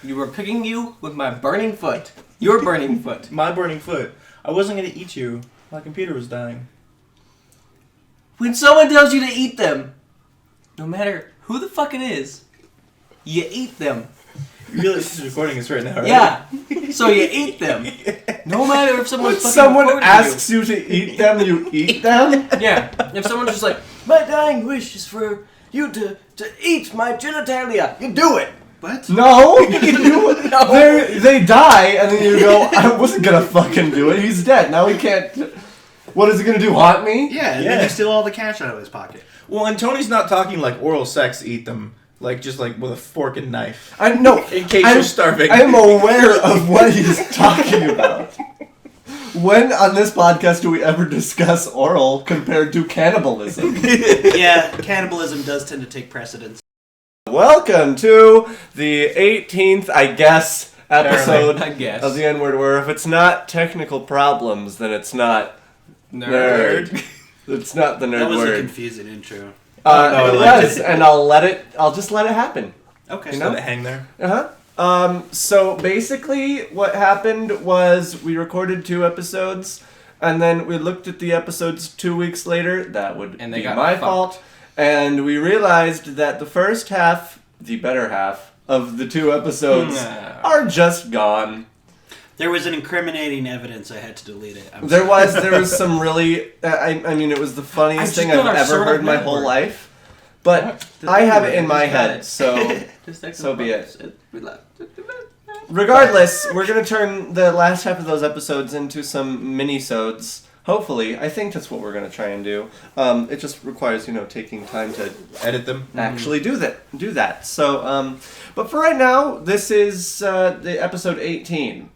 You were picking you with my burning foot. Your burning foot. My burning foot. I wasn't going to eat you. My computer was dying. When someone tells you to eat them, no matter who the fuck it is, you eat them. You realize this is recording us right now, right? Yeah. So you eat them. No matter if someone's When fucking someone recording asks you to eat them, you eat them? Yeah. If someone's just like, my dying wish is for you to eat my genitalia, you do it. What? No! They die, and then you go, I wasn't gonna fucking do it. He's dead. Now he can't... What is he gonna do, haunt me? Yeah, and then you steal all the cash out of his pocket. Well, and Tony's not talking like oral sex, eat them. Like, just like with a fork and knife. No. In case you're starving. I am aware of what he's talking about. When on this podcast do we ever discuss oral compared to cannibalism? Yeah, cannibalism does tend to take precedence. Welcome to the 18th, I guess, episode I guess. of the N-word, where if it's not technical problems, then it's not nerd. It's not the nerd That was word. a confusing intro. It was, and I'll just let it happen. Okay. You Let know? it hang there. So basically what happened was we recorded 2 episodes, and then we looked at the episodes 2 weeks later. That would And they be got my fucked. fault. And we realized that the first half, the better half, of the 2 episodes are just gone. There was an incriminating evidence. I had to delete it. There was some really... I mean, it was the funniest thing I've ever heard in my whole life. But I have it in my head, so so be it. Regardless, we're going to turn the last half of those episodes into some mini-sodes. Hopefully. I think that's what we're going to try and do. It just requires, taking time to Edit them. actually do that. So, but for right now, this is the episode 18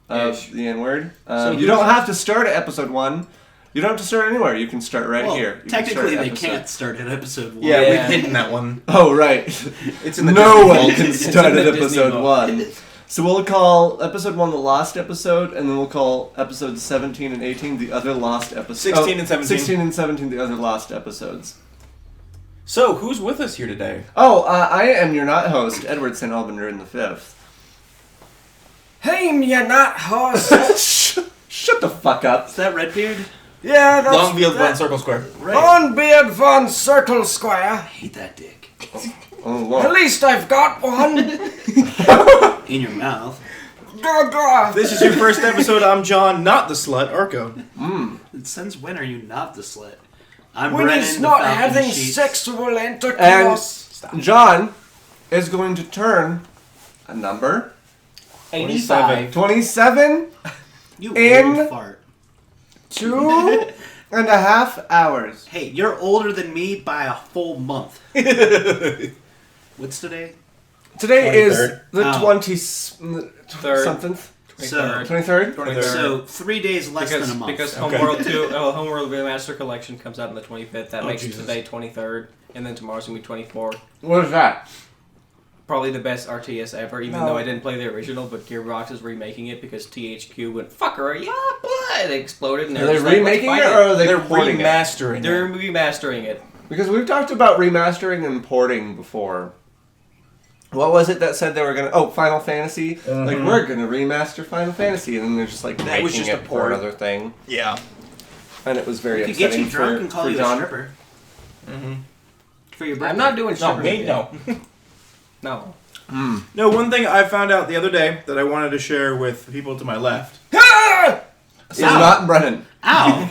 of the N-word. You don't have to start at episode 1. You don't have to start anywhere. You can start right here. You technically, can they start can't start at episode 1. Yeah, Yeah. we've hidden that one. Oh, right. It's in the No Disney one vault. can It's start in at the Disney episode vault. 1. So we'll call episode 1 the lost episode, and then we'll call episodes 17 and 18 the other lost episodes. 16 and 17. 16 and 17 the other lost episodes. So, who's with us here today? Oh, I am your not host, Edward St. Alban the Fifth. Hey, you're not host. Shut the fuck up. Is that Redbeard? Yeah, that's Longfield Von Circle Square. Right. On Beard Von Circle Square. I hate that dick. Oh, At Lord. least I've got one. In your mouth. This is your first episode. I'm John, not the slut, Arco. Since when are you not the slut? I'm When Brennan, he's the not Falcon having Sheets. sexual intercourse. And John is going to turn a number 85. 27 You in- old fart. 2.5 hours. Hey, you're older than me by a full month. What's today? Today is 23rd. the Oh. 20 Third. something. So, 23rd? 23rd. so 3 days less than a month. Because Okay. Homeworld Remaster Collection comes out on the 25th. That Oh, makes Jesus. today 23rd, and then tomorrow's gonna be 24th. What is that? Probably the best RTS ever, even though I didn't play the original, but Gearbox is remaking it because THQ went, fucker, yeah, but it exploded, and Are they just like, remaking let's it, fight or are they They're porting it? remastering They're it. remastering it. Because we've talked about remastering and porting before. What was it that said they were gonna? Oh, Final Fantasy. Like we're gonna remaster Final Fantasy, and then they're just like That was making just a it for port. another thing, Yeah. and it was very You could get upsetting you drunk for, and call for you a John. stripper. Mm-hmm. For your birthday. I'm not doing No, strippers me? again. No. No. No, one thing I found out the other day that I wanted to share with the people to my left. It's not Brennan. Ow!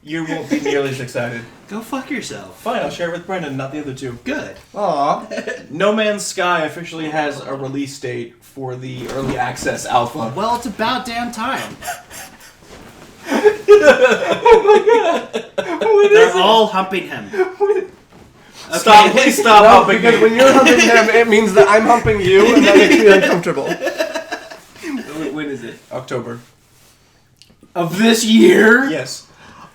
You won't be nearly as excited. Go fuck yourself. Fine, I'll share it with Brendan, not the other two. Good. Aw. No Man's Sky officially has a release date for the early access alpha. Well, it's about damn time. They're all humping him. Stop, please stop No, helping because me. when you're humping him, it means that I'm humping you, and that makes me uncomfortable. When is it? October. Of this year? Yes.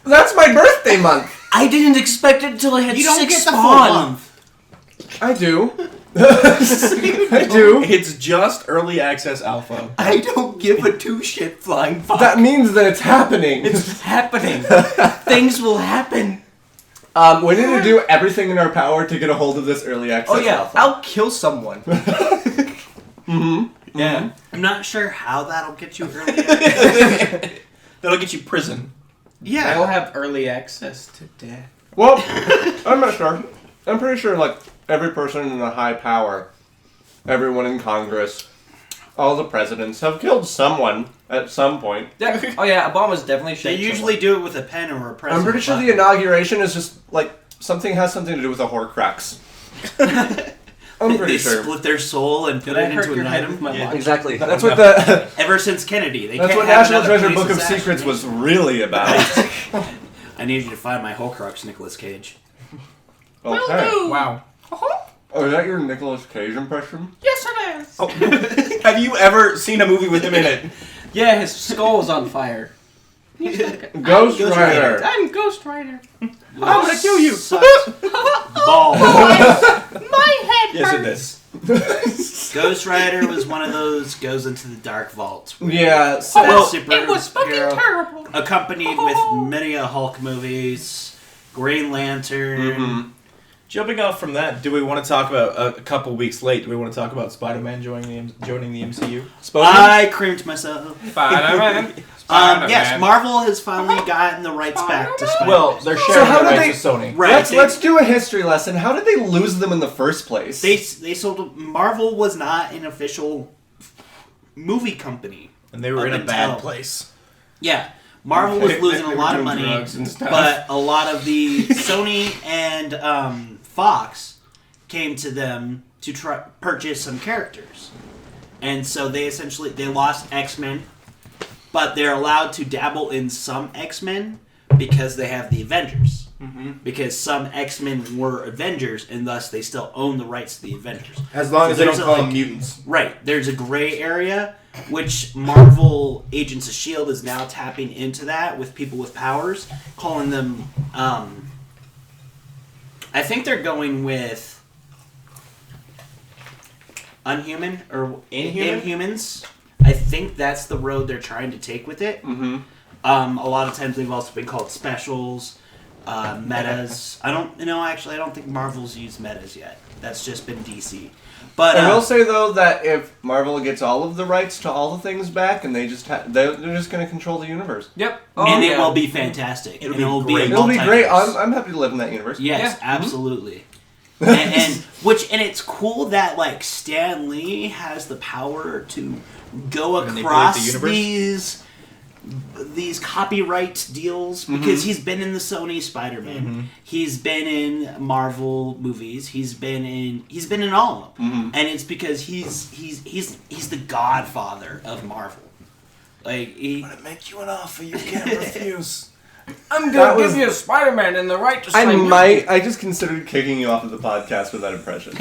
That's my birthday month. I didn't expect it until I had You don't 6 get the full Spawn. month. I do. I do. It's just early access alpha. I don't give a two shit flying fuck. That means that it's happening. It's happening. Things will happen. We need to do everything in our power to get a hold of this early access Oh yeah, alpha. I'll kill someone. Yeah. I'm not sure how that'll get you early access. That'll get you prison. Yeah. I'll have early access to death. Well, I'm not sure. I'm pretty sure, like, every person in a high power, everyone in Congress, all the presidents have killed someone at some point. Yeah. Oh yeah, Obama's definitely They shot usually do it with a pen or a president. I'm pretty sure the inauguration is just, like, something has something to do with a Horcrux. I'm pretty They sure. split their soul and put Did I it hurt into your an head item. with my Yeah. watch? Exactly. That's what the... Ever since Kennedy, they That's can't what have National another Treasure police Book of Secrets assassination. was really about. I need you to find my Horcrux, Nicolas Cage. Okay. Wow. Oh, is that your Nicolas Cage impression? Yes, it is. Oh. Have you ever seen a movie with him in it? Yeah, his skull was on fire. Ghost Rider. I'm Ghost Rider. I'm gonna kill you. Ball. My head Yes, it is. Ghost Rider was one of those goes into the dark vault. Yeah, so... Well, super It was fucking hero, terrible. accompanied with many a Hulk movies, Green Lantern. Mhm. Jumping off from that, do we want to talk about a couple weeks late? Do we want to talk about Spider-Man joining the MCU? I creamed myself. Spider-Man. Yes, Marvel has finally gotten the rights back to Spider-Man. Well, they're So sharing how the did rights with Sony. right. Let's do a history lesson. How did they lose them in the first place? They sold. Marvel was not an official movie company. And they were Up in a until- bad place. Yeah, Marvel was losing a They were lot of doing money, drugs and stuff. but a lot of the Sony and Fox came to them to purchase some characters, and so they lost X-Men, but they're allowed to dabble in some X-Men because they have the Avengers. Mm-hmm. Because some X-Men were Avengers, and thus they still own the rights to the Avengers. As long as they don't There's call a, them mutants. Right. There's a gray area, which Marvel Agents of S.H.I.E.L.D. is now tapping into that with people with powers, calling them, I think they're going with Unhuman or Inhumans. I think that's the road they're trying to take with it. Mm-hmm. A lot of times they've also been called specials, metas. I don't think Marvel's used metas yet. That's just been DC. But I will say though that if Marvel gets all of the rights to all the things back, and they just they're just going to control the universe. Yep. and it will be fantastic. It'll and be it will great. be It'll be great. multiverse. I'm happy to live in that universe. Yes, Yeah. absolutely. and it's cool that like Stan Lee has the power to go Manipulate across the universe? these copyright deals because he's been in the Sony Spider-Man, he's been in Marvel movies, he's been in all of them, and it's because he's the godfather of Marvel. Like I'm gonna make you an offer you can't refuse. I'm That gonna was- give you a Spider-Man and the right to say I just considered kicking you off of the podcast with that impression.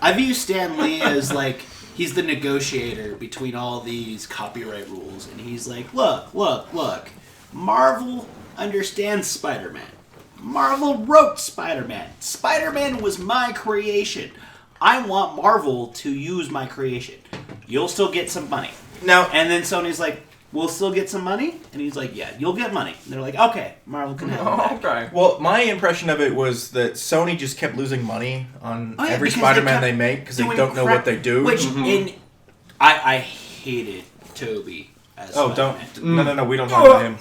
I view Stan Lee as like he's the negotiator between all these copyright rules, and he's like, look, Marvel understands Spider-Man. Marvel wrote Spider-Man. Spider-Man was my creation. I want Marvel to use my creation. You'll still get some money. Now, And then Sony's like, we'll still get some money? And he's like, yeah, you'll get money. And they're like, okay, Marvel can have it back. Okay. well, my impression of it was that Sony just kept losing money on Oh, yeah, every because Spider-Man they they kept make because they doing don't know crap- what they do. Which, I hated Toby as Oh, Spider-Man. don't. No, we don't talk about him.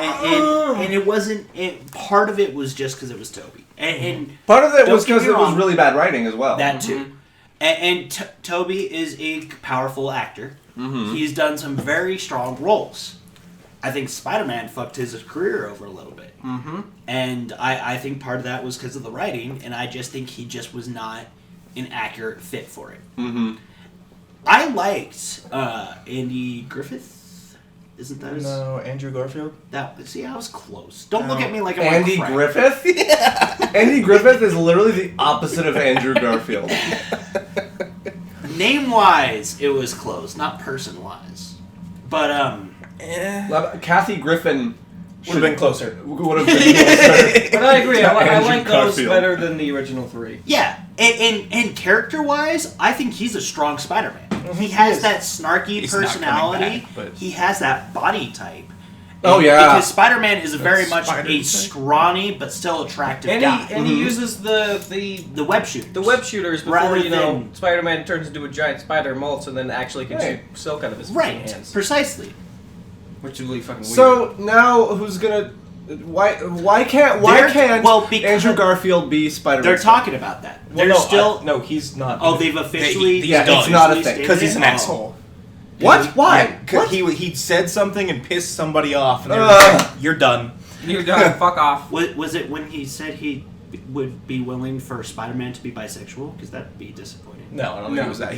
And it wasn't. Part of it was just because it was Toby, and Part of it Don't was get because me it was wrong. really bad writing as well. that too. And Toby is a powerful actor. He's done some very strong roles. I think Spider-Man fucked his career over a little bit, and I think part of that was because of the writing, and I just think he just was not an accurate fit for it. I liked Andy Griffith. Isn't that his? No, Andrew Garfield. See, I was close. Don't look at me like I'm Andy a crap. Griffith? Andy Griffith is literally the opposite of Andrew Garfield. Name-wise, it was close, not person-wise. But Kathy Griffin Would have been closer. would have been closer. But I agree. I Andrew like those Garfield. better than the original three. yeah, and character-wise, I think he's a strong Spider-Man. He has that snarky He's not coming personality. back, but- He has that body type, Oh, yeah. Because Spider-Man is very much Spider- a scrawny but still attractive And guy. he uses the web shooters. the web shooters before Rather Spider-Man turns into a giant spider molts and then actually can shoot silk out of his fucking Right, hands. precisely. Which is really fucking weird. So now who's gonna? Why can't Andrew Garfield be Spider-Man? They're talking about that. Well, They're still. no, he's not. Oh, they've officially. Yeah, it's not a thing. Because he's an asshole. What? Why? Yeah, 'cause What? he said something and pissed somebody off, and they were like, "You're done." You're done. Fuck off. Was it when he said he would be willing for Spider-Man to be bisexual? Because that'd be disappointing. No, I don't think it was that.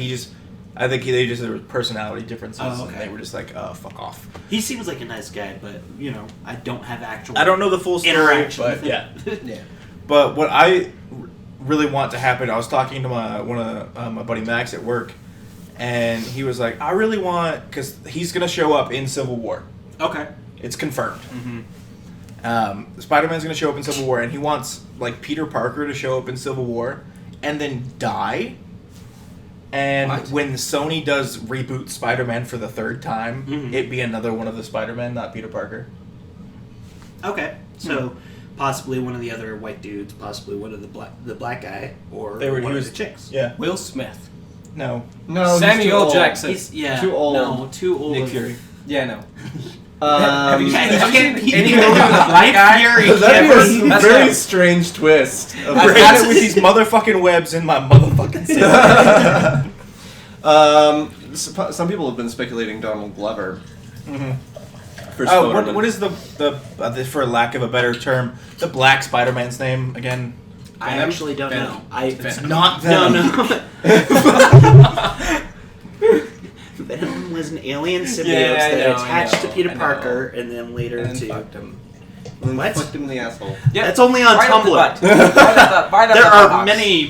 I think there were personality differences, Oh, okay. and they were just like, "Oh, fuck off." He seems like a nice guy, but I don't have actual. I don't know the full story, interaction but with yeah. him. Yeah. But what I really want to happen, I was talking to my buddy Max at work, and he was like, "I really want," because he's gonna show up in Civil War. Okay. It's confirmed. Spider-Man's gonna show up in Civil War, and he wants like Peter Parker to show up in Civil War, and then die. And What? when Sony does reboot Spider-Man for the third time, Mhm. it'd be another one of the Spider-Men, not Peter Parker. Okay. So possibly one of the other white dudes, possibly one of the black guy, or He one was of the chicks. Yeah. Will Smith. No. No, he's too Samuel old. Jackson. He's Too old. No, too old. Nick Fury. Yeah, no. Um, you Yeah, seen he- any he- movie with a black Nick guy? Fury that'd can't be a That's very him. strange twist. Of I've had it with these motherfucking webs in my motherfucking system. Some people have been speculating Donald Glover. For Oh, Spider-Man. what is the for lack of a better term, the Black Spider-Man's name again? I Venom? actually don't Venom. know. It's not No, Venom. no. Venom was an alien symbiote Yeah, I that know, attached I to know, Peter I know. Parker and then later And then to. fucked him. And What? Fucked him in the asshole. Yeah. That's only on Right up the Tumblr. butt. Right up There the are buttocks. many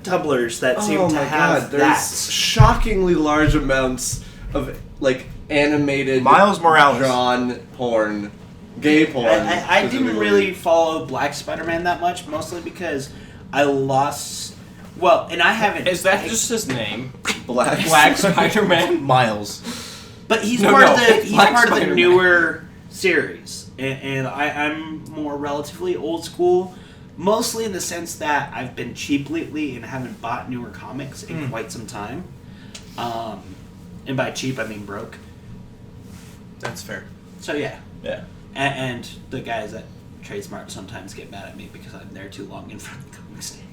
Tumblrs that seem to have there's that. shockingly large amounts of like animated Miles Morales. drawn porn, gay porn. I didn't specifically. really follow Black Spider-Man that much, mostly because I lost. Well, and I haven't. Is that just his name? Black Black Spider-Man? Miles. But he's No, part no, of the he's Black part of the Spider-Man. newer series, and I'm more relatively old school, mostly in the sense that I've been cheap lately and haven't bought newer comics in quite some time. And by cheap I mean broke. That's fair. So yeah, Yeah. and the guys at Tradesmart sometimes get mad at me because I'm there too long in front of the comic stand.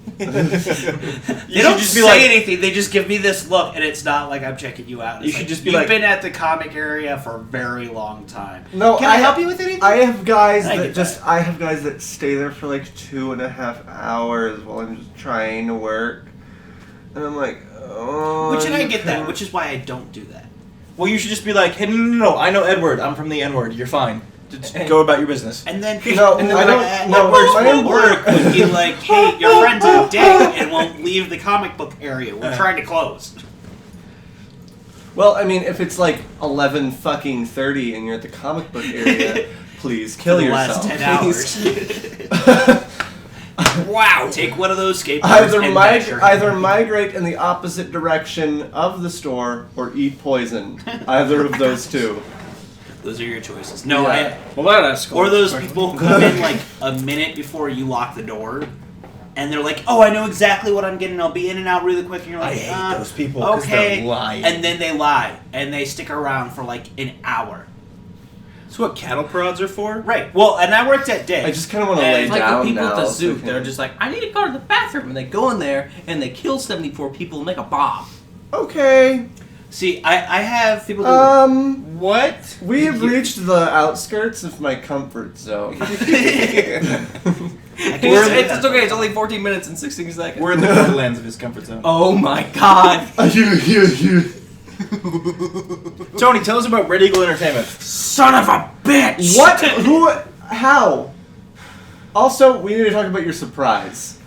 They don't just say be like- anything. They just give me this look, and it's not like I'm checking you out. It's You should like, just be you've like- been at the comic area for a very long time. No, Can I help you with anything? I have guys I that get just that. I have guys that stay there for like 2.5 hours while I'm just trying to work, and I'm like, oh. Which, and I get that, which is why I don't do that. Well, you should just be like, hey, no, I know Edward. I'm from the N-word. You're fine. Just go about your business. And then, No, and then I don't- no, my my work would be like, hey, your friend's a dick and won't leave the comic book area. We're trying to close. Well, I mean, if it's like 11:30 and you're at the comic book area, please kill For the yourself. last 10 hours. Wow. Take one of those skateboards Either and bash your head. migrate in the opposite direction of the store or eat poison. Either of those two. Those are your choices. No, Yeah. Well, that's cool. or those people who come in like a minute before you lock the door, and they're like, "Oh, I know exactly what I'm getting. I'll be in and out really quick." And you're I like, hate those people 'cause okay. they're lying. And then they lie, and they stick around for like an hour. That's what cattle prods are for? Right. Well, and I worked at Dick's. I just kind of want to And lay It's like down the people now. at the so zoo. I can- They're just like, I need to go to the bathroom. And they go in there and they kill 74 people and make a bomb. Okay. See, I have people. What? We have reached the outskirts of my comfort zone. It's okay. It's only 14 minutes and 16 seconds. We're in the borderlands of his comfort zone. Oh my god. You. Tony, tell us about Red Eagle Entertainment. Son of a bitch! What? Who? How? Also, we need to talk about your surprise.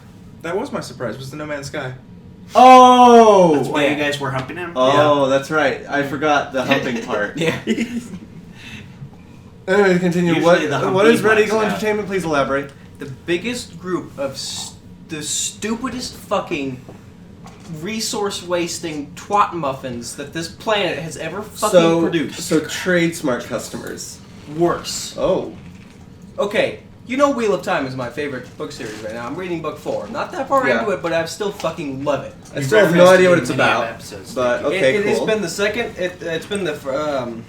That was my surprise. Was the No Man's Sky? Oh! That's why you guys were humping him? Oh, that's right. I forgot the humping part. Yeah. Anyway, continue. Usually the humping What is Red marks Eagle out. Entertainment? Please elaborate. The biggest group of the stupidest fucking resource-wasting twat muffins that this planet has ever fucking produced. So trade smart customers. worse. Oh. Okay, you know Wheel of Time is my favorite book series right now. I'm reading book 4. I'm not that far Yeah. into it, but I still fucking love it. I still have no idea what it's about. Episodes. But okay, It has cool. been the second. It's been the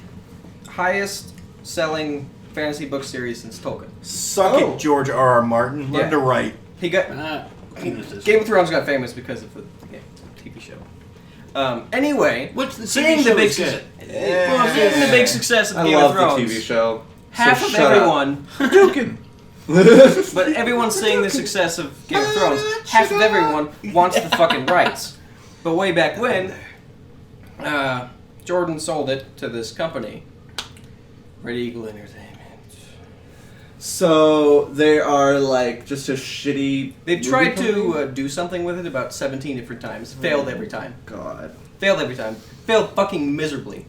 highest selling fantasy book series since Tolkien. Suck Oh. it, George R.R. Martin. Learn Yeah. to write. He got Penises. Game of Thrones got famous because of the TV show. Anyway, Which the seeing TV the show big is good. seeing the big success of I Game love of the Thrones. TV show. Half So of shut up. everyone, Dukin. but everyone's seeing the success of Game of Thrones. Half of everyone wants the fucking rights. But way back when, Jordan sold it to this company, Red Eagle Entertainment. So they are like just a shitty. They've tried movie to company? do something with it about 17 different times. Failed every time. God. Failed every time. Failed fucking miserably.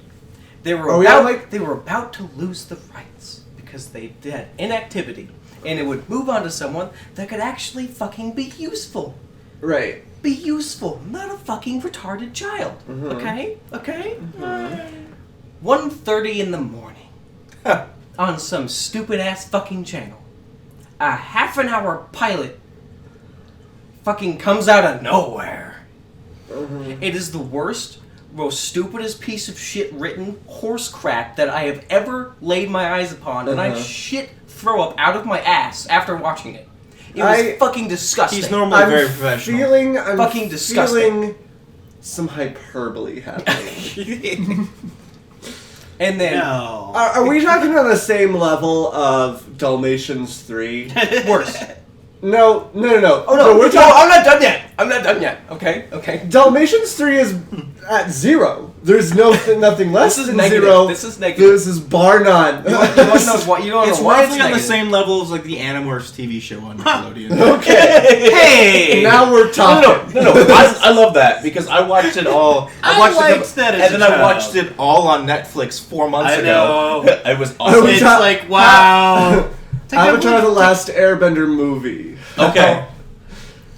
They were Oh, about yeah, they were about to lose the rights because they had inactivity, and it would move on to someone that could actually fucking be useful. Right. Be useful, not a fucking retarded child. Mhm. Okay? Okay? 1:30 in the morning on some stupid ass fucking channel. A half an hour pilot fucking comes out of nowhere. It is the worst, most stupidest piece of shit written horse crap that I have ever laid my eyes upon, and I shit throw up out of my ass after watching it. It was fucking disgusting. He's normally very professional. I'm Fucking disgusting. feeling some hyperbole happening. And then No. Are we talking on the same level of Dalmatians 3? worse. No. Oh no, we're talking. I'm not done yet. I'm not done yet. Okay. Okay. Dalmatians 3 is at 0. There's nothing less This is than negative. 0. This is negative. This is bar none. You want to know what? You don't It's know why roughly it's on the negative. same level as like the Animorphs TV show on Nickelodeon. Okay. Hey. Now we're talking. No. I love that because I watched it all. I watched liked that as and a then I child. watched it all on Netflix 4 months I ago. know. It was Are awesome. we It's ta- like, wow. Avatar: The Last Airbender movie. Okay.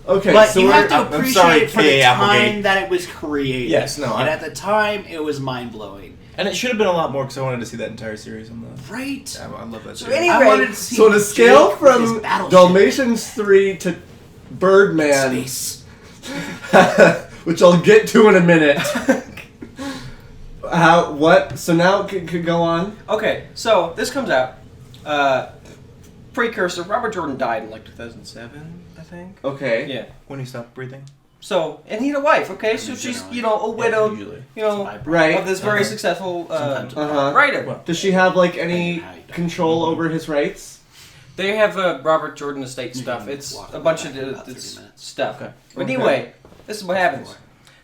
Okay, But so you have to I'm appreciate sorry, for the K.A. time Applegate. that it was created. Yes, no, And I- at the time, it was mind-blowing. And it should have been a lot more because I wanted to see that entire series. Right? I love that So series. anyway, I wanted to see So to scale Jake with his from battleship. Dalmatians 3 to Birdman, Space. which I'll get to in a minute. What? So now could go on. Okay, so this comes out. Precursor. Robert Jordan died in like 2007, I think. Okay. Yeah. When he stopped breathing. So, and he had a wife. Okay, so she's a widow. usually. Right. Of this very successful Sometimes. writer. Does she have like any control over his rights? They have Robert Jordan estate stuff. It's walk a bunch of about 30 it's minutes. stuff. Okay. But Okay. anyway, this is what happens.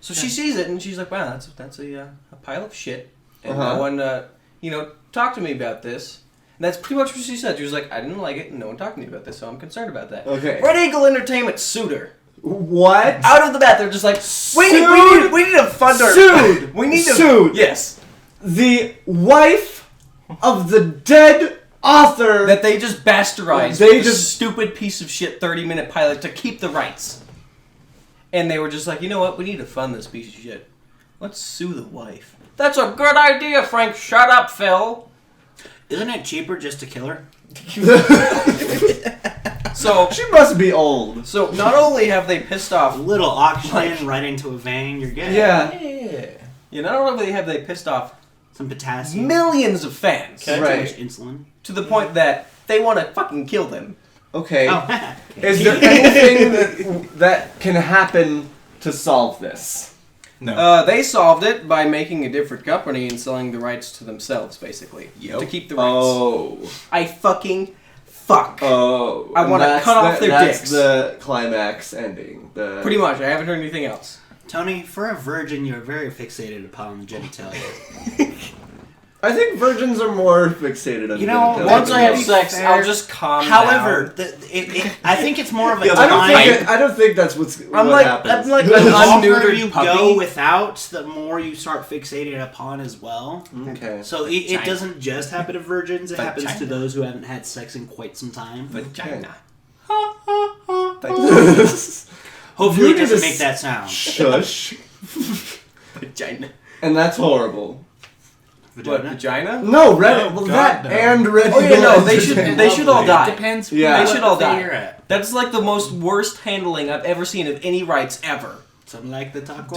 So she sees it and she's like, "Wow, that's a pile of shit." And no one, talked to me about this. And that's pretty much what she said. She was like, "I didn't like it, and no one talked to me about this, so I'm concerned about that." Okay. Red Eagle Entertainment sued her. What? Out of the bat, they're just like, we need to fund our... Sued! We need to... Sued! Yes. The wife of the dead author. That they just bastardized They with a just- stupid piece of shit 30-minute pilot to keep the rights. And they were just like, you know what? We need to fund this piece of shit. Let's sue the wife. That's a good idea, Frank. Shut up, Phil. Isn't it cheaper just to kill her? So She must be old. So not only have they pissed A off... little oxygen right into a vein, you're good. Yeah. Not only have they pissed off Some potassium. millions of fans Too Right. much insulin. to the point that they want to fucking kill them. Okay. Oh. Is there anything that can happen to solve this? No. They solved it by making a different company and selling the rights to themselves, basically. Yep. To keep the rights. Oh. I fucking fuck. Oh. I And wanna that's cut off their that's dicks. the climax ending. The Pretty much. I haven't heard anything else. Tony, for a virgin, you're very fixated upon the genitalia. I think virgins are more fixated on You know, genitalia Once than I have most. sex, fair. I'll just calm However, down. I think it's more of a Feels I like time. don't think that's what I'm like happens. an The longer unneutered you puppy. go without, the more you start fixated upon as well. Okay. So it Vagina. doesn't just happen to virgins; it happens to Vagina. those who haven't had sex in quite some time. Vagina. Hopefully, You it need doesn't to make that sound. Shush. Vagina. And that's horrible. What, vagina? No, red. No, well, God, that no. and red. Oh yeah, no, Eagle they should Entertainment. all die. Depends. Yeah. They should all die. You're at. That's like the most worst handling I've ever seen of any rights ever. Something like the taco.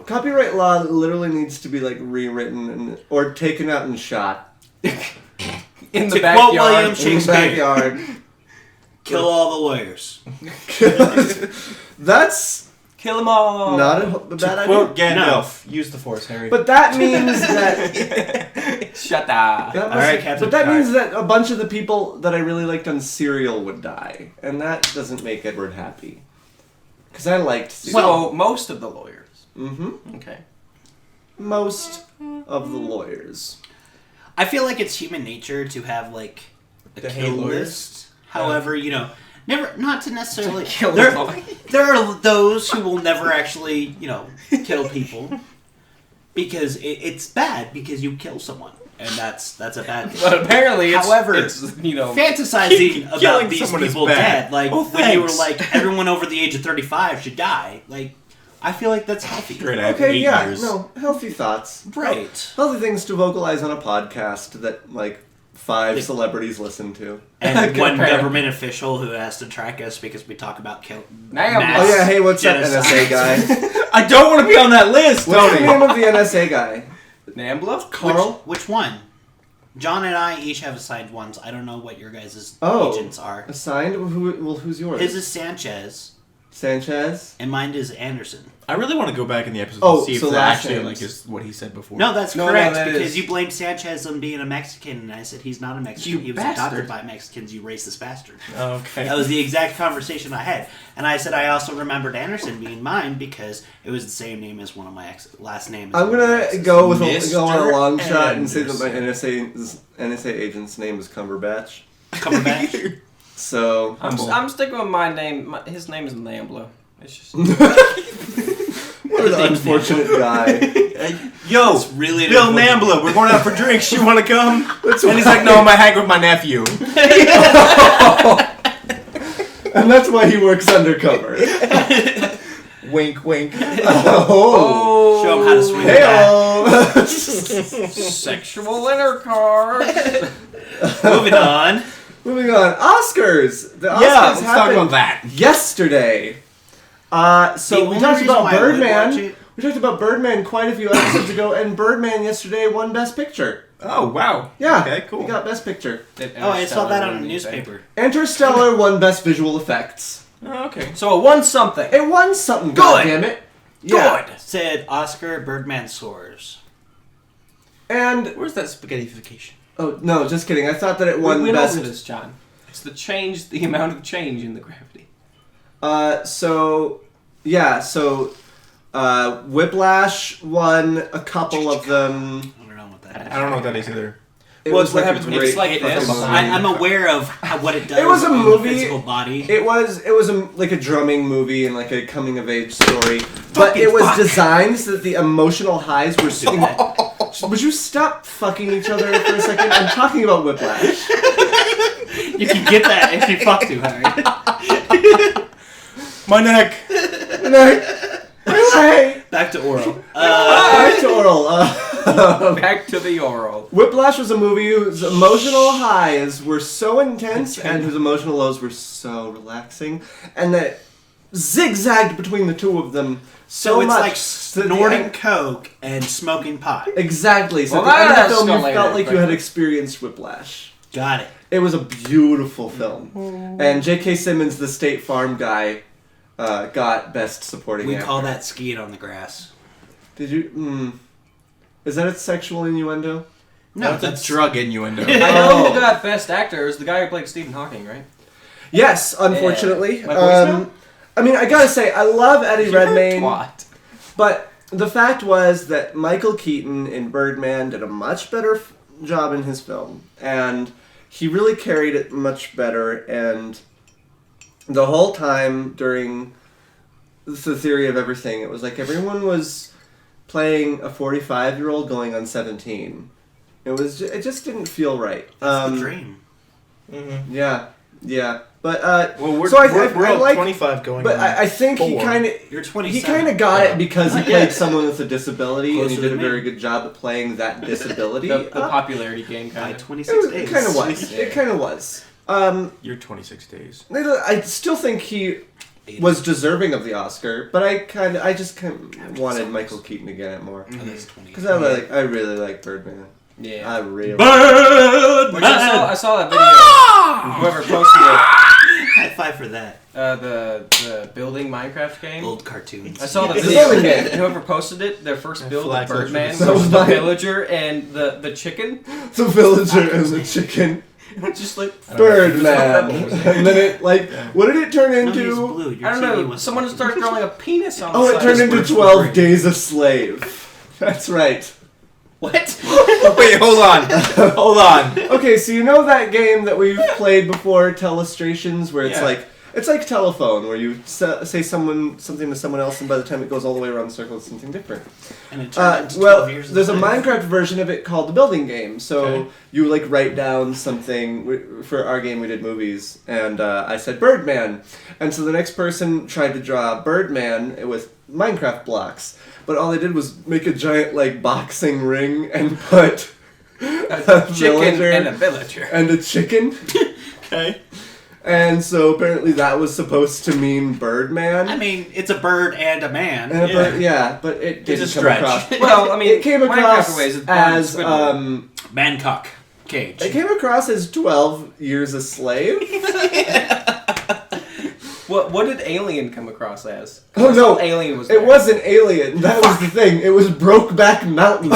Copyright law literally needs to be like rewritten or taken out and shot In the To quote backyard. William in the Shakespeare. backyard. Kill all the lawyers. That's Kill them all. not a bad idea. Quote Gandalf, use the Force, Harry. But that means that. Shut up. That All must- right, Captain but that Picard. means that a bunch of the people that I really liked on Serial would die, and that doesn't make Edward happy. Because I liked Serial. So, most of the lawyers. Mm-hmm. Okay. Most of the lawyers. I feel like it's human nature to have like a To kill hate lawyers? list. However, not to necessarily Kill there, them. there are those who will never actually, kill people because it's bad because you kill someone and that's a bad thing. But apparently However, it's fantasizing about killing these someone is people bad. dead, like Oh, when you were thanks. like everyone over the age of 35 should die, like I feel like that's healthy. Straight up. Okay, 8 yeah, years. no, healthy thoughts. Right. Healthy things to vocalize on a podcast that, like, 5 Like- celebrities listen to. And one Compare. government official who has to track us because we talk about Nailed Oh, yeah, hey, what's up, genocide. NSA guy? I don't want to be on that list, What's the Tony. name of the NSA guy? Nambla? Carl? Which one? John and I each have assigned ones. I don't know what your guys' Oh. agents are. Assigned? Who's yours? His is Sanchez, Sanchez? and mine is Anderson. I really want to go back in the episode Oh, and see if so that last actually names. is what he said before. No, that's No, correct, that because is- you blamed Sanchez on being a Mexican, and I said he's not a Mexican. You he was bastard. adopted by Mexicans, you racist bastard. Oh, okay. That was the exact conversation I had. And I said I also remembered Anderson being mine because it was the same name as one of my last names. I'm gonna go on a Mr. long shot and say that my Anderson. NSA agent's name is Cumberbatch. Cumberbatch. So I'm sticking with my name. His name is Nambla. It's just... what an unfortunate guy. Yo, It's really Bill important. Nambla, we're going out for drinks. You want to come? That's And he's why- like, no, I'm hang with my nephew. And that's why he works undercover. Wink, wink. Oh. Show him how to swing the bat. Hey-o. Sexual intercourse. Moving on. Moving on. Oscars. The Oscars Yeah, let's talk happened about that. yesterday. The So we only talked reason about why I would watch Birdman. it- We talked about Birdman quite a few episodes ago, and Birdman yesterday won Best Picture. Oh, wow. Yeah. Okay, cool. He got Best Picture. Oh, I saw that on the newspaper. Interstellar won Best Visual Effects. Oh, okay. So it won something. It won something, Good. goddammit. Yeah. Good. Said Oscar Birdman soars. And, Where's that spaghettification? oh, no, just kidding. I thought that it won we Best... over this, John. It's the amount of change in the gravity. Whiplash won a couple of them. I don't know what that is. I don't know what that is either. It Well, was it's what like a happens when great it's like fucking this. movie. I'm aware of what it does. It was a in movie- the physical body. It was like a drumming movie and like a coming of age story, but Fucking it was fuck. designed so that the emotional highs were so. Would you stop fucking each other for a second? I'm talking about Whiplash. You can get that if you fuck too hard. My neck. Relay. Back to oral. Back to oral. Back to the oral. Whiplash was a movie whose emotional highs were so intense and whose emotional lows were so relaxing, and that zigzagged between the two of them So it's much. like so at the snorting end- coke and smoking pot. Exactly. So Well, at the end of that's the film, you stimulating, felt like you had frankly. experienced Whiplash. Got it. It was a beautiful film, and J.K. Simmons, the State Farm guy, got Best Supporting We Actor. call that skiing on the grass. Did you? Is that a sexual innuendo? No, That's a drug innuendo. I know Oh. who got Best Actor. It was the guy who played Stephen Hawking, right? Yes, unfortunately. My voicemail? I mean, I gotta say, I love Eddie Redmayne, Twat. but the fact was that Michael Keaton in Birdman did a much better job in his film, and he really carried it much better, and the whole time during The Theory of Everything, it was like everyone was playing a 45-year-old going on 17. It just didn't feel right. That's the dream. Yeah. But Well, we're, so we're I all like, 25 going. but I think he four. kind of You're 27. he kind of got it because he Not played yet. someone with a disability, and he Closer did a than very me. good job at playing that disability. The up. popularity game By kind of. 26 days. It kind of was. Yeah. It kind of was. You're 26 days. I still think he was deserving of the Oscar, but I just wanted Michael Keaton to get it more Oh, that's 20. because I really like Birdman. Yeah. I really. Birdman! I saw that video. Whoever posted it, High five for that. the building Minecraft game. Old cartoons. I saw the It's a video. building game. And whoever posted it, their first build fly of closer Birdman to the was sun. the villager and the chicken. The villager and the chicken. Just like Birdman. And then it what did it turn No, he's into? blue. Your I don't TV know. was Someone fucking- started drawing a penis on. Oh, the it side turned of into his 12 screen. Days a Slave. That's right. What? Wait, hold on. Hold on. Okay, so you know that game that we've played before, Telestrations, where it's Yeah. it's like telephone, where you say something to someone else, and by the time it goes all the way around the circle, it's something different. And it turned into 12 years There's a later. Minecraft version of it called the Building Game. So Okay. you write down something for our game. We did movies, and I said Birdman, and so the next person tried to draw Birdman with Minecraft blocks, but all they did was make a giant boxing ring and put A chicken villager and a villager. and a chicken. Okay. And so apparently that was supposed to mean Birdman. I mean, it's a bird and a man. And but it It's a didn't come stretch. across. Well, I mean, It came across Minecraft ways as Mancock. Cage. it came across as 12 years a slave. what did Alien come across as? Oh, I saw no. Alien was. It there. wasn't Alien. That was the thing. It was Brokeback Mountain.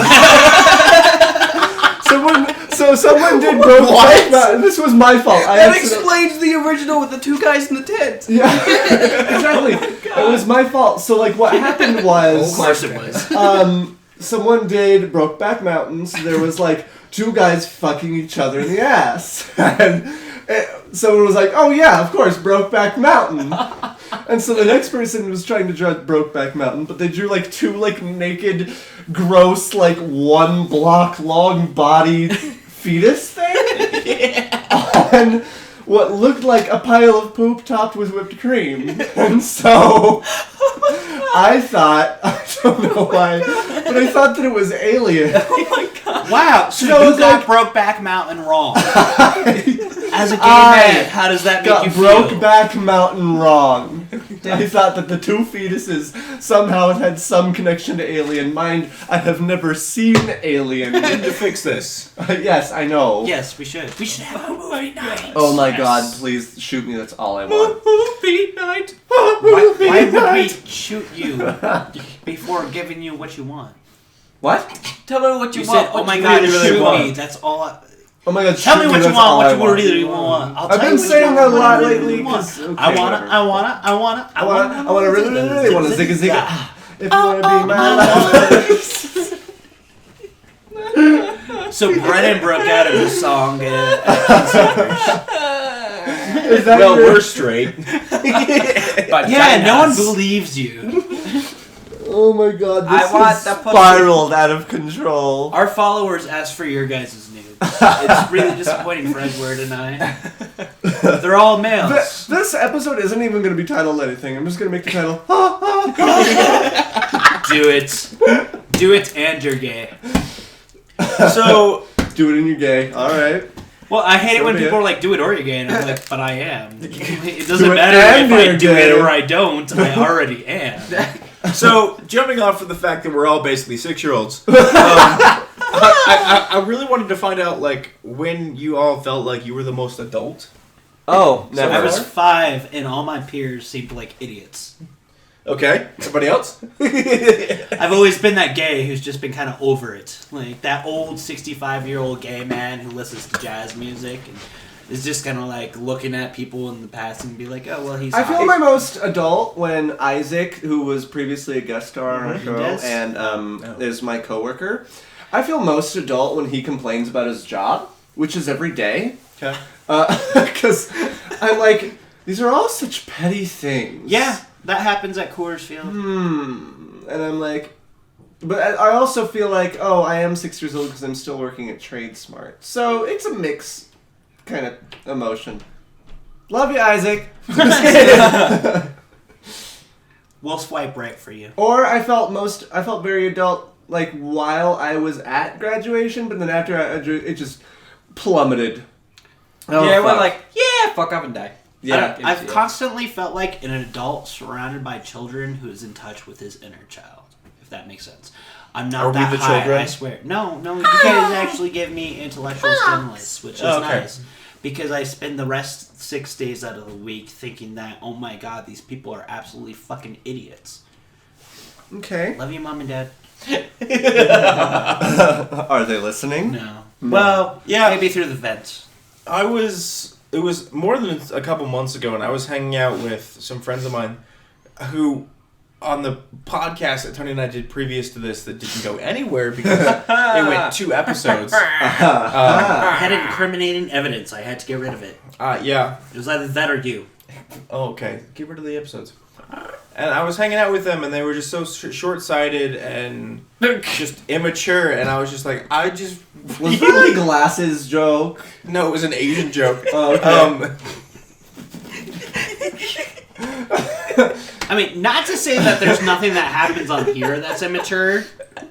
Someone did Brokeback Mountain. This was my fault. That explains the original with the two guys in the tent. Yeah, exactly. It was my fault. So what happened was, Of course it was. someone did Brokeback Mountain. So there was two guys fucking each other in the ass, and someone was like, "Oh yeah, of course, Brokeback Mountain." And so the next person was trying to draw Brokeback Mountain, but they drew two naked, gross 1 block long bodied fetus thing on what looked like a pile of poop topped with whipped cream. And so I thought, I don't know why, but I thought that it was Alien. Oh my god! Wow, so So you it's got Brokeback Mountain wrong. As a gay I man, how does that make Got you feel? Brokeback Mountain wrong. I thought that the two fetuses somehow had some connection to Alien. Mind, I have never seen Alien. We need to fix this. Yes, I know. Yes, we should. We should have a movie night. Oh my Yes. God, please shoot me, that's all I want. Movie night. Why would we shoot you before giving you what you want? What? Tell me what you You want. said, what "Oh my you God, really shoot want." me." That's all. Oh my God, Tell me shoot what you that's want. all What I you really want. I'll I've tell been you what saying you a want, lot what you lately, really want. 'cause, okay, I wanna, whatever. I wanna, I wanna, I wanna zigga zigga. If you wanna be my lover. So Brennan broke out of his song. Is that Well, your- we're straight. Yeah, no one believes you. Oh my God, this I want is the pussy. spiraled out of control. Our followers asked for your guys' nudes. It's really disappointing for Edward and I. They're all males. This episode isn't even going to be titled anything. I'm just going to make the title. Do it. Do it and you're gay. So, Do it in your gay. All right. well, I hate it So when be people it. are like, do it or you're gay. And I'm like, but I am. It Do doesn't it matter and if I you're do it gay. or I don't. I already am. So, jumping off of the fact that we're all basically 6-year-olds, I really wanted to find out, when you all felt like you were the most adult. Oh, never. I was 5 and all my peers seemed like idiots. Okay. Everybody else? I've always been that gay who's just been kind of over it. Like that old 65-year-old gay man who listens to jazz music and is just kind of looking at people in the past and be like, oh, well, he's I feel hot. my most adult when Isaac, who was previously a guest star on our show, Yes. and is my coworker. I feel most adult when he complains about his job, which is every day. Okay. Because I'm like, these are all such petty things. Yeah, that happens at Coors Field. And I'm like, but I also feel like, oh, I am 6 years old because I'm still working at TradeSmart. So it's a mix kind of emotion. Love you, Isaac. We'll swipe right for you. Or I felt very adult, like, while I was at graduation, but then after it just plummeted. Oh, yeah, we're like, fuck up and die. Yeah. I've constantly felt like an adult surrounded by children who is in touch with his inner child, if that makes sense. I'm not Are that we the high, children? I swear. No, you guys actually give me intellectual stimulus, which is nice. Because I spend the rest 6 days out of the week thinking that, oh my god, these people are absolutely fucking idiots. Okay. Love you, Mom and Dad. Are they listening? No. Well, yeah. Maybe through the vents. It was more than a couple months ago, and I was hanging out with some friends of mine who, on the podcast that Tony and I did previous to this that didn't go anywhere because it went 2 episodes. I had incriminating evidence. I had to get rid of it. Yeah. It was either that or you. Oh, okay. Get rid of the episodes. And I was hanging out with them, and they were just so short-sighted and just immature, and I was just like, Was it a glasses joke? No, it was an Asian joke. Oh, okay. I mean, not to say that there's nothing that happens on here that's immature.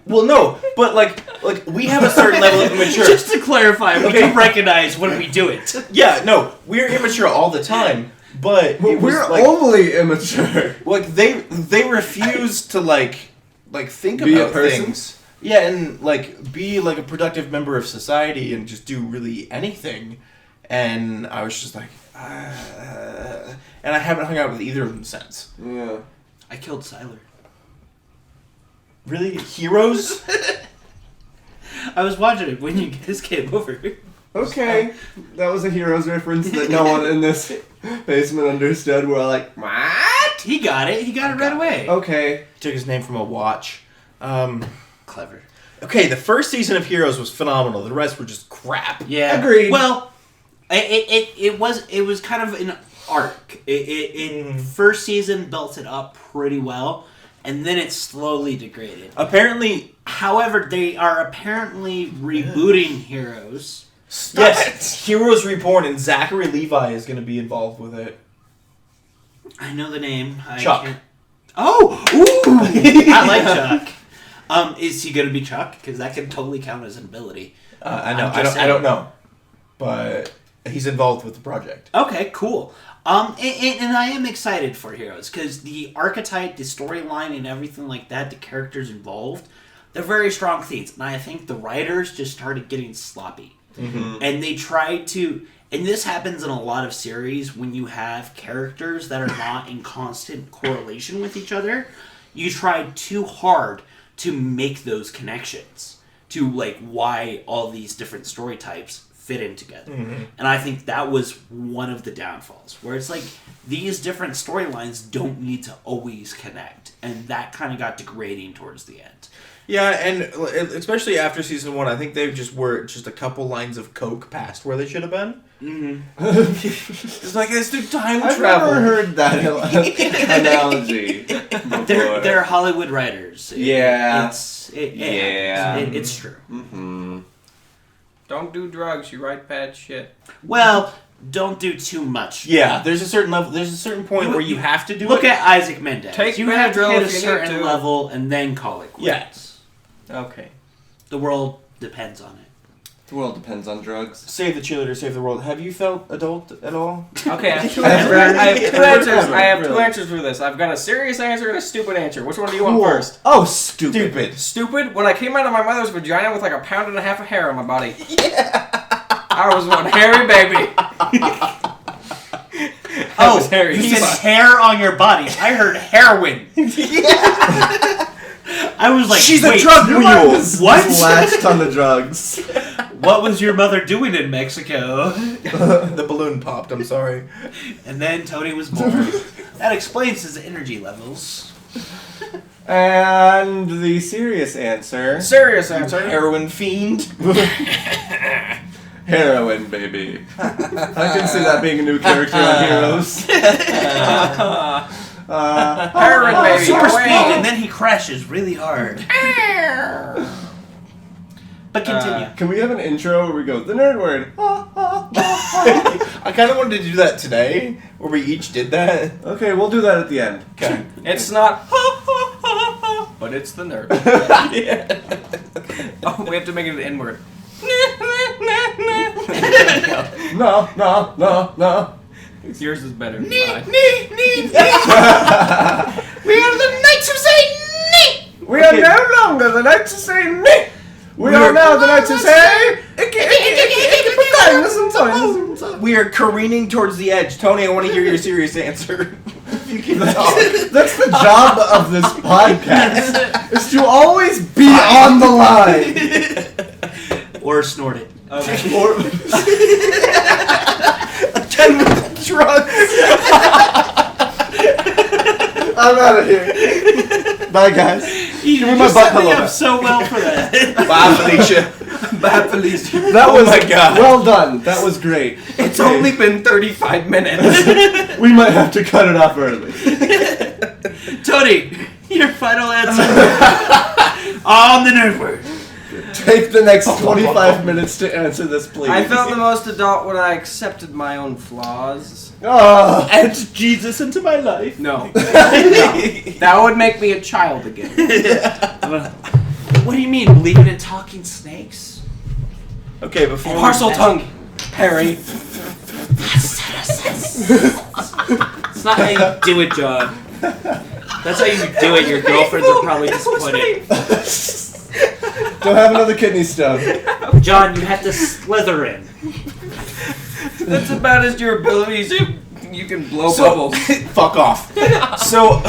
Well, no, but like we have a certain level of immaturity. Just to clarify, we do recognize when we do it. Yeah, no, we're immature all the time, but We're only immature. Like they refuse to like think Be a about person? things. Yeah, and like be like a productive member of society and just do really anything. And I was just like, and I haven't hung out with either of them since. Yeah. I killed Siler. Really, heroes? I was watching it when you guys came over. Okay, that was a Heroes reference that no one in this basement understood. We're all like, what? He got it. He got it right away. Okay. Took his name from a watch. Clever. Okay, the first season of Heroes was phenomenal. The rest were just crap. Yeah. Agreed. Well, it was kind of an arc. First season built it up pretty well, and then it slowly degraded. Apparently, However, they are apparently rebooting Heroes. yes, Heroes Reborn, and Zachary Levi is going to be involved with it. I know the name. Chuck. Oh! Ooh! I like Chuck. Is he going to be Chuck? Because that can totally count as an ability. I know. I'm just I don't know, but he's involved with the project. Okay, cool. And I am excited for Heroes because the archetype, the storyline, and everything like that, the characters involved, they're very strong themes. And I think the writers just started getting sloppy. Mm-hmm. And they tried to... And this happens in a lot of series when you have characters that are not in constant correlation with each other. You tried too hard to make those connections to like why all these different story types fit in together. Mm-hmm. And I think that was one of the downfalls, where it's like these different storylines don't need to always connect, and that kind of got degrading towards the end. Yeah, and especially after season 1, I think they were just a couple lines of coke past where they should have been. Mm-hmm. It's like let's do time I've travel. never heard that analogy before. They're Hollywood writers. Yeah. It's true. Mm-hmm. Don't do drugs. You write bad shit. Well, don't do too much. Yeah, there's a certain level. There's a certain point where you have to do Look it. at Isaac Mendez. Take you have to Benadryl hit a if you need certain to. level and then call it quits. Yes. Okay. The world depends on it. The world depends on drugs. Save the cheerleader, save the world. Have you felt adult at all? Okay, I have two Ever. answers. I have two Really? answers for this. I've got a serious answer and a stupid answer. Which one do you want Cool. first? Oh, stupid. Stupid? When I came out of my mother's vagina with like 1.5 pounds of hair on my body. Yeah. I was one hairy baby. I was hairy. You said hair on your body. I heard heroin. I was like, She's wait, a drug mule. What? Latched on the drugs. What was your mother doing in Mexico? The balloon popped. I'm sorry. And then Tony was born. That explains his energy levels. And the serious answer. Serious answer. Heroin fiend. Heroin, baby. I can see that being a new character on Heroes. Heroin baby. Super speed, and then he crashes really hard. But continue. Can we have an intro where we go, the nerd word? I kind of wanted to do that today, where we each did that. Okay, we'll do that at the end. Okay. It's not but it's the nerd. Oh, we have to make it an N-word. No. Yours is better than Nee, mine. nee, nee, nee. We are the Knights of Satan. We are no longer the Knights of Satan. We are now the Knights of Satan. We are careening towards the edge. Tony, I want to hear your serious answer. You can talk. That's the job of this podcast, is to always be on the line. Or snort it. Or Drugs. I'm out of here. Bye, guys. You me my butt pillow up back. so well for that. Bye, Felicia. Bad Felicia. That was my God. well done. That was great. It's only been 35 minutes. We might have to cut it off early. Tony, your final answer on the nerd word. Take the next 25 minutes to answer this, please. I felt the most adult when I accepted my own flaws. Oh. Add Jesus into my life. No. That would make me a child again. What do you mean, believing in talking snakes? Okay, before Parcel tongue, Harry. It's not how you do it, John. That's how you do it. Your girlfriends are probably disappointed. Don't have another kidney stone. John, you have to slither in. That's about as your abilities. You can blow bubbles. Fuck off. So,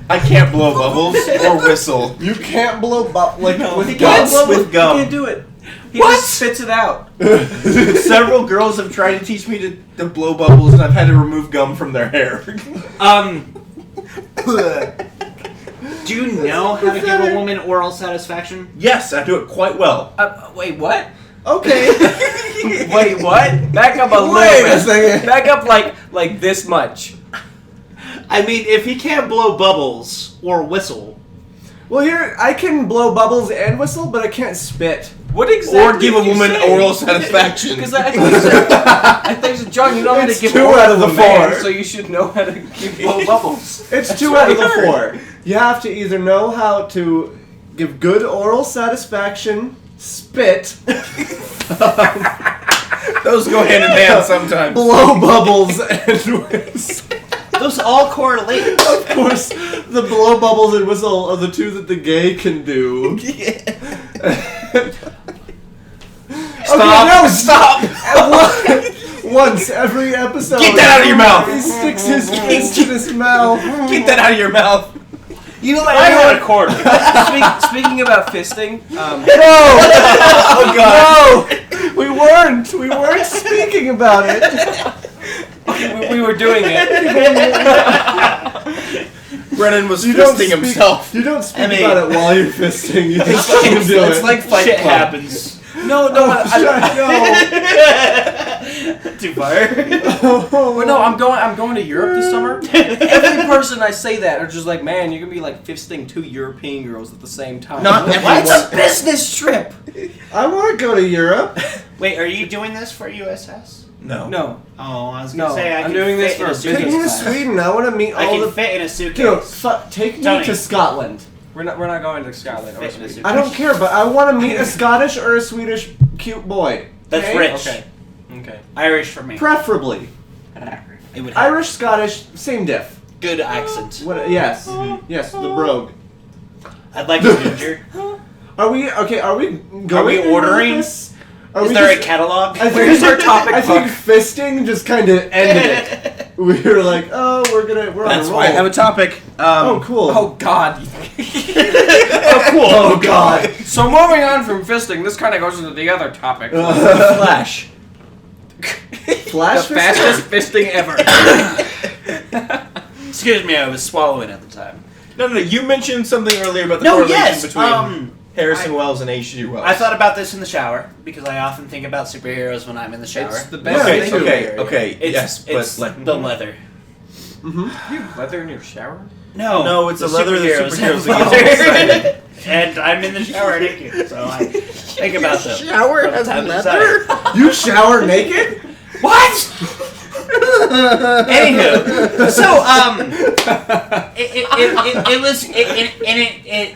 I can't blow bubbles or whistle. You can't blow with With gum. with gum. You can't do it. He What? just spits it out. Several girls have tried to teach me to blow bubbles, and I've had to remove gum from their hair. Do you know how to give a woman oral satisfaction? Yes, I do it quite well. Wait, what? Okay. Wait, what? Back up a little Wait bit. a second. Back up like this much. I mean, if he can't blow bubbles or whistle, Well, here, I can blow bubbles and whistle, but I can't spit. What exactly? Or give a did you woman say? oral satisfaction. Because I think you said, John, you know how to It's give 2 oral out of to the a man, 4. so you should know how to give blow bubbles. It's That's 2 what out of I the heard. 4. You have to either know how to give good oral satisfaction, spit, Those go hand in hand sometimes. blow bubbles, and whistle. those all correlate. Of course, the blow bubbles and whistle are the 2 that the gay can do. Stop! Once every episode. Get that out of your mouth! He sticks his fist in his mouth. Get that out of your mouth! You know, I got a quarter. Speaking about fisting, No! Oh god! No! We weren't speaking about it. we were doing it. Brennan was don't fisting speak- himself. You don't speak I mean- about it while you're fisting. You just fucking do it. It's like Fight Shit Club. happens. No, Too far. Well, no, I'm going to Europe this summer. Every person I say that are just like, man, you're gonna be like fisting 2 European girls at the same time. Not everyone. It's a business trip. I want to go to Europe. Wait, are you doing this for USS? No. No, Oh, I was gonna No, say I'm can doing this fit in for a a Take suitcase. me to class. Sweden. I want to meet I all can the. fit in a Dude, suitcase. take me Tony. to Scotland. we're not going to Scotland or Fit in a Sweden. suitcase. I don't care, but I want to meet a Scottish or a Swedish cute boy. That's Okay? rich. Okay. Irish for me. Preferably It would have Irish, Scottish, same diff. good accent. What? Yes, yes, the brogue. I'd like a ginger. Are we okay? Are we going? Are we anywhere ordering? with this? Are Is we there a just- catalog? I think, Where's our topic I think book? fisting just kind of ended it. We were like, oh, we're on That's a roll. why I have a topic. Oh, cool. Oh God. oh, cool. Oh, God. So moving on from fisting, this kind of goes into the other topic. Flash. Flash The fisting? fastest fisting ever. Excuse me, I was swallowing at the time. No. You mentioned something earlier about the No, correlation yes. between Harrison Wells and H.G. Wells. I thought about this in the shower because I often think about superheroes when I'm in the shower. It's the best Okay, thing. okay, It's, yes, it's but the leather. You have leather in your shower? No, it's the a leather that superheroes have use. leather. And I'm in the shower naked, so I think about them. shower from has time to leather? time. You shower naked? What? Anywho, so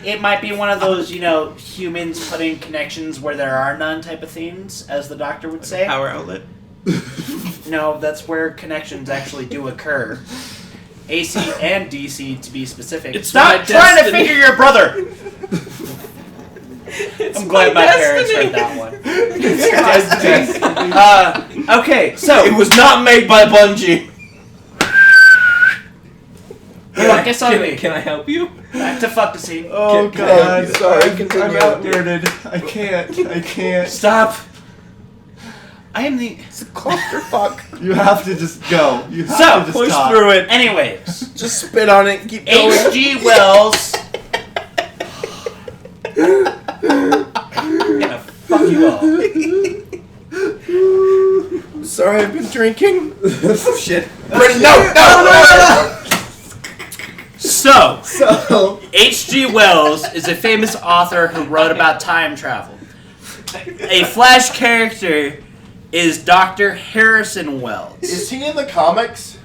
it might be one of those, you know, humans putting connections where there are none type of things, as the doctor would say. Power outlet. No, that's where connections actually do occur. AC and DC to be specific. Stop trying to figure your brother. I'm glad my parents read that one. Okay, so It was not made by Bungie. focus on me. Can I help you? Back to fuck the scene. Oh, Can I God. help you? Sorry, continue. I'm out-nerded. I can't. Stop. I am the. It's a clusterfuck. You have to just go. You have So, to just Push talk. through it. Anyways, Just spit on it and keep going. H.G. Wells. I'm gonna fuck you all. Sorry, I've been drinking. Oh, shit. Brennan, no. So, So, H.G. Wells is a famous author who wrote about time travel. A Flash character is Dr. Harrison Wells. Is he in the comics?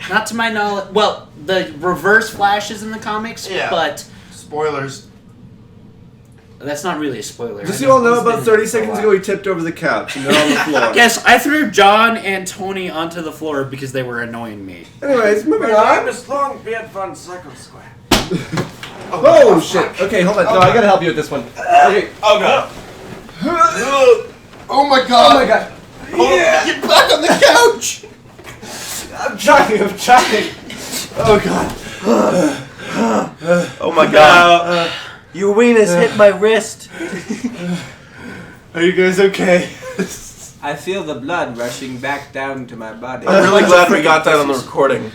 Not to my knowledge. Well, the Reverse Flash is in the comics, Yeah. but Spoilers. that's not really a spoiler. just so you all know, about 30 seconds ago, he tipped over the couch and they're on the floor. Yes, I threw John and Tony onto the floor because they were annoying me. Anyways, moving on. is Longbeard von Circle Square. Oh, shit. Okay, hold on. No, I gotta help you with this one. Okay. Oh god. Oh my god. Oh, my God. Yeah. Get back on the couch. I'm trying. Oh, God. Oh my god. Your weenus hit my wrist. Are you guys okay? I feel the blood rushing back down to my body. I'm really glad we got that on the recording.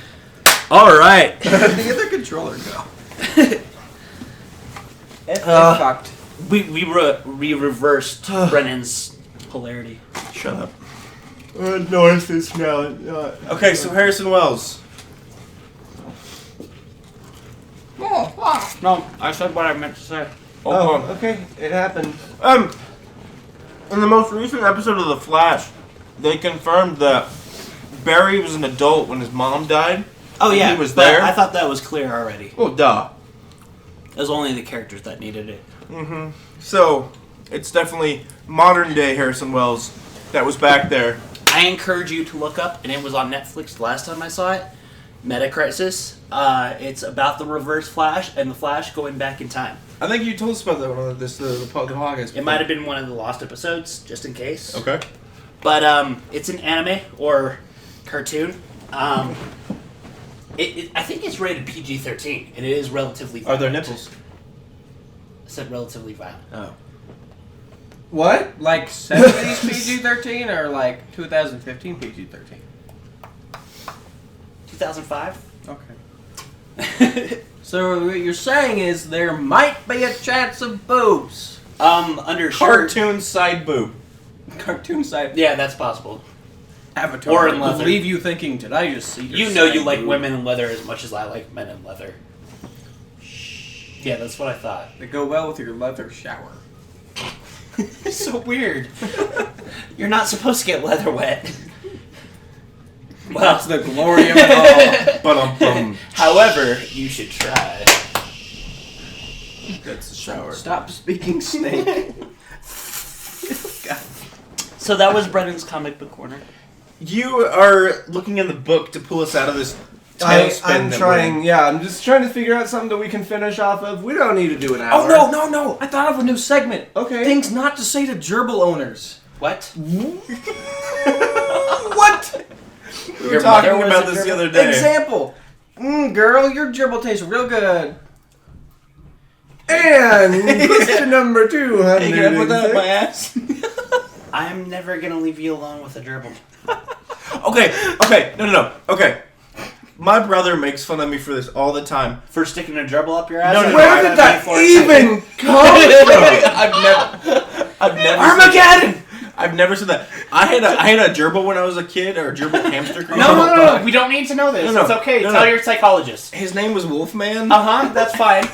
All right. Where'd the other controller go? It's fucked. We reversed Brennan's polarity. Shut up. North is now. Okay, so Harrison Wells. No, I said what I meant to say. Oh, okay. It happened. In the most recent episode of The Flash, they confirmed that Barry was an adult when his mom died. Oh yeah, He was but there? I thought that was clear already. Oh, duh. It was only the characters that needed it. Mm-hmm. So, it's definitely modern day Harrison Wells that was back there. I encourage you to look up, and it was on Netflix the last time I saw it. Meta Crisis. It's about the Reverse Flash and the Flash going back in time. I think you told us about that one on the podcast. It might have been one of the lost episodes, just in case. Okay. But it's an anime or cartoon. I think it's rated PG-13, and it is relatively Are violent. there nipples? I said relatively violent. Oh. What? Like 70s PG-13 or like 2015 PG-13? 2005? Okay. So what you're saying is there might be a chance of boobs. Under shirt. Cartoon side boob. Cartoon side. Yeah, that's possible. Avatar Or in will leather. leave you thinking, did I just see your You know you side like boob? women in leather as much as I like men in leather. Yeah, that's what I thought. They go well with your leather shower. It's so weird. You're not supposed to get leather wet. Well, That's the glory of it But however, you should try. That's the shower. all. Stop speaking snake. So that was Brennan's comic book corner. You are looking in the book to pull us out of this tailspin. I'm that trying. Yeah, I'm just trying to figure out something that we can finish off of. We don't need to do an hour. Oh, no. I thought of a new segment. Okay. Things not to say to gerbil owners. What? What? We were Your talking mother was about a this the gerbil? other day. Example. Girl, your gerbil tastes real good. And question number 200. Hey, can I put that up my ass? I'm never gonna leave you alone with a gerbil. Okay, no. Okay. My brother makes fun of me for this all the time. For sticking a gerbil up your ass? No, Where did that even come from? I've never Armageddon! I've never said that. I had a gerbil when I was a kid, or a gerbil hamster. No. We don't need to know this. No. It's okay. No. Tell your psychologist. His name was Wolfman. That's fine.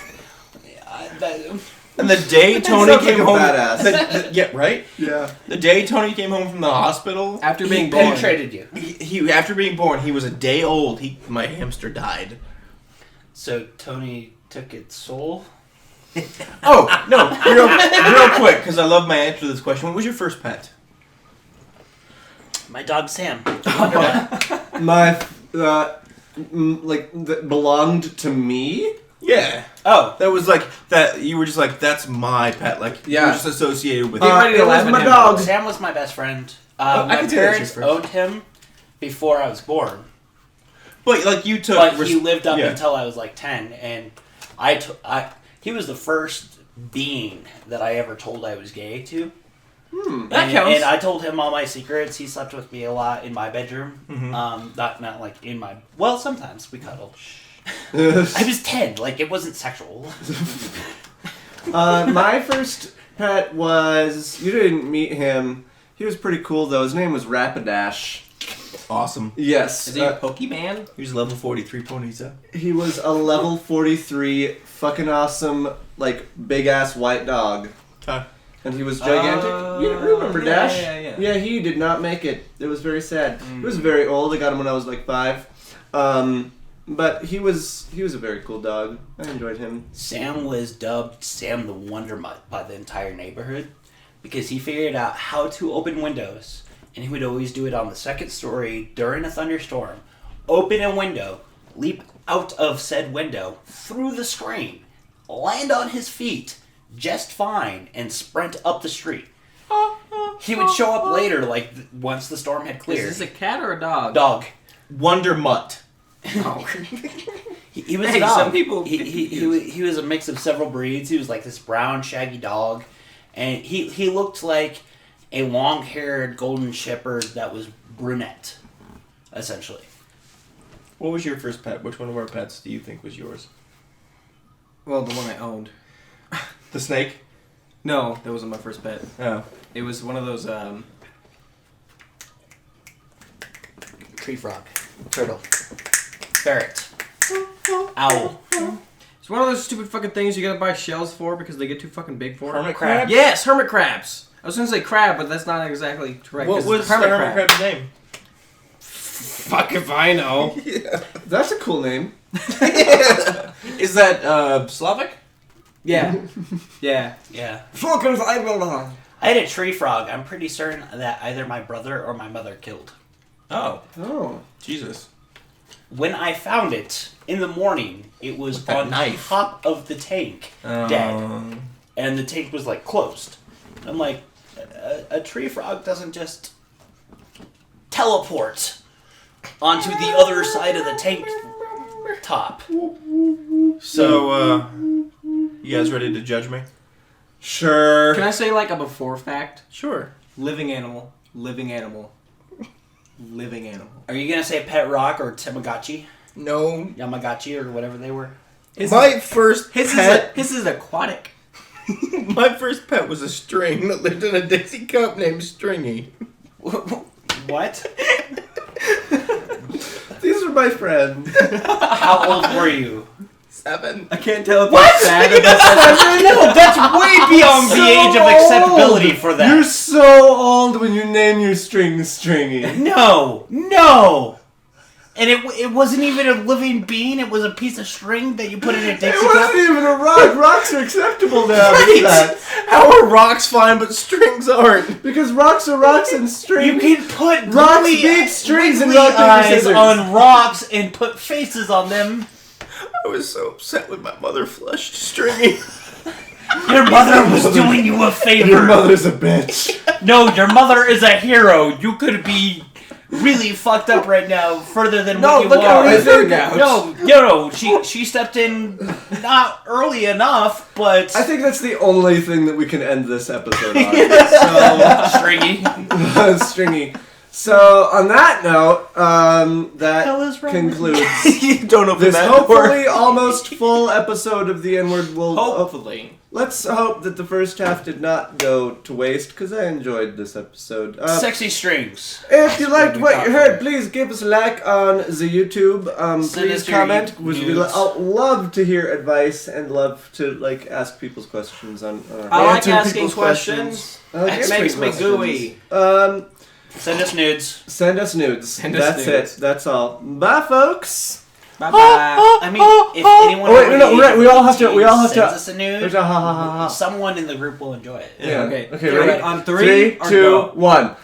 And the day Tony sounds came like a home, badass. yeah, right. Yeah. The day Tony came home from the hospital After He being born. penetrated you. he after being born, he was a day old. My hamster died. So Tony took its soul. Oh no! Real quick, because I love my answer to this question. What was your first pet? My dog Sam. My that belonged to me. Yeah. Oh, That was like that. You were just like, that's my pet. Like you Yeah. were just associated with Get ready to it laugh was at my him. dog. Sam was my best friend. I My can see that's parents your first. owned him before I was born, But like you took. but he lived up yeah. until I was like 10, and he was the first being that I ever told I was gay to. That counts. And I told him all my secrets. He slept with me a lot in my bedroom. Mm-hmm. Not like in my. Well, sometimes we cuddled. I was 10. Like it wasn't sexual. My first pet was. You didn't meet him. He was pretty cool though. His name was Rapidash. Awesome. Yes. Is he a Pokemon? He was level 43 Ponyta. He was a level 43 fucking awesome, like, big ass white dog. Okay. And he was gigantic. You remember yeah, Dash? yeah. Yeah, he did not make it. It was very sad. He was very old. I got him when I was like 5. But he was a very cool dog. I enjoyed him. Sam was dubbed Sam the Wonder Mutt by the entire neighborhood because he figured out how to open windows, and he would always do it on the second story during a thunderstorm. Open a window, leap out of said window, through the screen, land on his feet just fine, and sprint up the street. He would show up later, like once the storm had cleared. Is this a cat or a dog? Dog. Wonder Mutt. Oh. He was Hey, a dog. some people- He was a mix of several breeds. He was like this brown, shaggy dog, and he looked like a long-haired golden shepherd that was brunette, essentially. What was your first pet? Which one of our pets do you think was yours? Well, the one I owned. The snake? No, that wasn't my first pet. Oh. It was one of those, Tree frog, turtle, ferret, owl, It's one of those stupid fucking things you gotta buy shells for because they get too fucking big for it. Hermit crab? Yes, hermit crabs. I was gonna say crab, but that's not exactly correct. What 'cause was it's the hermit crab's name? Fuck if I know. That's a cool name. Is that Slavic? Yeah. Yeah. yeah. Fucking I I had a tree frog. I'm pretty certain that either my brother or my mother killed. Oh. Oh. Jesus. When I found it in the morning, it was With that on knife. top of the tank, dead. And the tank was like closed. I'm like, a tree frog doesn't just teleport onto the other side of the tank top. So, you guys ready to judge me? Sure. Can I say like a before fact? Sure. Living animal. Living animal. Living animal. Are you gonna say pet rock or Tamagotchi? No. Yamagotchi or whatever they were? My first pet. His is aquatic. My first pet was a string that lived in a Dixie cup named Stringy. What? These are my friends. How old were you? 7. I can't tell if What? that's sad or that's No, that's way beyond the age of acceptability for that. You're so old when you name your string Stringy. No. And it wasn't even a living being. It was a piece of string that you put in a It Dixie cup. wasn't even a rock. Rocks are acceptable now. Right. That. How are rocks fine but strings aren't? Because rocks are rocks and strings. You can put Rocks wiggly- beat strings and wiggly rock, paper, eyes scissors. on rocks and put faces on them. I was so upset when my mother flushed Stringy. Your mother was doing you a favor. Your mother's a bitch. No, your mother is a hero. You could be really fucked up right now, further than No, what you look how are. he's turned out. No, she stepped in not early enough, but I think that's the only thing that we can end this episode on. stringy. So, Stringy. So, on that note, that concludes You don't open this that hopefully almost full episode of the N-Word. Hopefully. Let's hope that the first half did not go to waste, because I enjoyed this episode. Sexy strings. If you liked what you heard, please give us a like on the YouTube. Please us your comment. nudes. I'd love to hear advice and love to ask people's questions on our I like answer asking people's questions. It makes me gooey. Send us nudes. Send us nudes. That's it. That's all. Bye, folks. Bye bye. I mean, if anyone Oh, wait, over no, the age right, of we all have to- 18 we all have to- sends us a nude, There's a ha ha ha ha. someone in the group will enjoy it. Yeah. Okay. Okay. Ready? Ready? On three, or 2, go? 1.